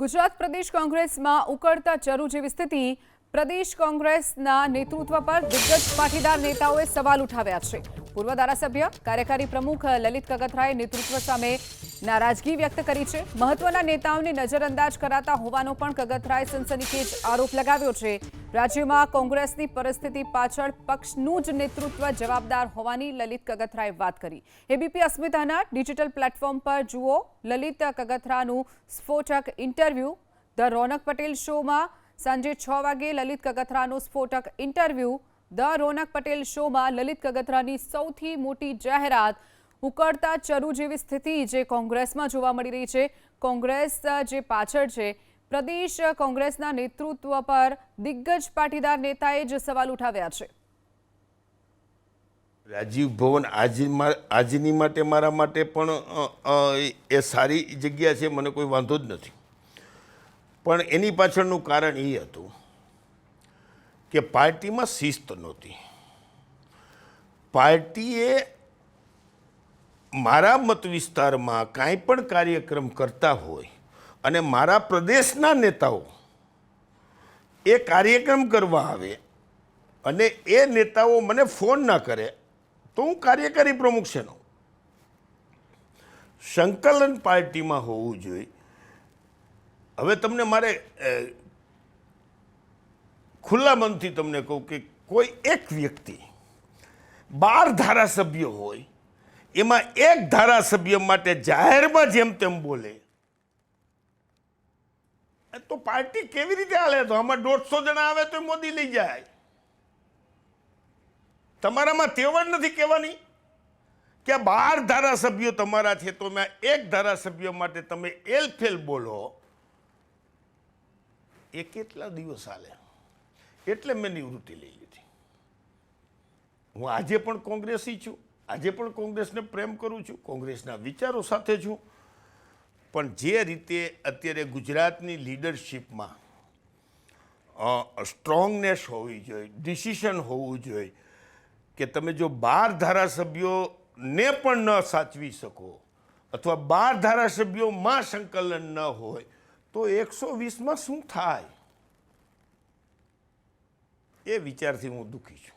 ગુજરાત પ્રદેશ કોંગ્રેસમાં ઉકળતા ચરુ જેવી સ્થિતિ. પ્રદેશ કોંગ્રેસના નેતૃત્વ પર દિગ્ગજ પાટીદાર નેતાઓએ સવાલ ઉઠાવ્યા છે. પૂર્વ ધારાસભ્ય કાર્યકારી પ્રમુખ લલિત કગથરાએ નેતૃત્વ સામે નારાજગી વ્યક્ત કરી છે. મહત્વના નેતાઓને નજરઅંદાજ કરાતા હોવાનો પણ કગથરાએ સનસનીખેજ આરોપ લગાવ્યો છે. રાજ્યમાં કોંગ્રેસની પરિસ્થિતિ પાછળ પક્ષનું જ નેતૃત્વ જવાબદાર હોવાની લલિત કગથરાએ વાત કરી. એબીપી અસ્મિતાના ડિજિટલ પ્લેટફોર્મ પર જુઓ લલિત કગથરાનું સ્ફોટક ઇન્ટરવ્યૂ. ધ રોનક પટેલ શોમાં સાંજે 6 વાગે લલિત કગથરાનો સ્ફોટક ઇન્ટરવ્યૂ. ધ રોનક પટેલ શોમાં લલિત કગથરાની સૌથી મોટી જાહેરાત. ઉકળતા ચરુ જેવી સ્થિતિ જે કોંગ્રેસમાં જોવા મળી રહી છે. કોંગ્રેસ જે પાછળ છે, પ્રદેશ કોંગ્રેસના નેતૃત્વ પર દિગ્ગજ પાટીદાર નેતાએ જ સવાલ ઉઠાવ્યા છે. રાજીવ ભવન આજની માટે મારા માટે પણ એ સારી જગ્યા છે, મને કોઈ વાંધો જ નથી. પણ એની પાછળનું કારણ એ હતું કે પાર્ટીમાં શિસ્ત નહોતી. પાર્ટીએ મારા મત વિસ્તારમાં કાંઈ પણ કાર્યક્રમ કરતા હોય અને મારા પ્રદેશના નેતાઓ એ કાર્યક્રમ કરવા આવે અને એ નેતાઓ મને ફોન ના કરે તો હું કાર્યકારી પ્રમુખ છે. સંકલન પાર્ટીમાં હોવું જોઈએ. હવે તમને મારે ખુલ્લા મનથી તમને કહું કે કોઈ એક વ્યક્તિ 12 ધારાસભ્ય હોય, એમાં એક ધારાસભ્ય માટે જાહેરમાં જેમ તેમ બોલે તો પાર્ટી કેવી રીતે હાલે? તો આમાં 150 જણા આવે તો મોદી લઈ જાય. તમારામાં તેવડ નથી કહેવાની કે 12 ધારાસભ્યો તમારા છે તો મેં એક ધારાસભ્ય માટે તમે એલફેલ બોલો. એ કેટલા દિવસ હાલે? એટલે મેં નિવૃત્તિ લઈ લીધી. હું આજે પણ કોંગ્રેસી છું, આજે પણ કોંગ્રેસને પ્રેમ કરું છું, કોંગ્રેસના વિચારો સાથે છું. પણ જે રીતે અત્યારે ગુજરાતની લીડરશિપમાં સ્ટ્રોંગનેસ હોવી જોઈએ, ડિસિશન હોવું જોઈએ કે તમે જો 12 ધારાસભ્યોને પણ ન સાચવી શકો અથવા 12 ધારાસભ્યોમાં સંકલન ન હોય તો 120માં શું થાય? એ વિચારથી હું દુઃખી છું.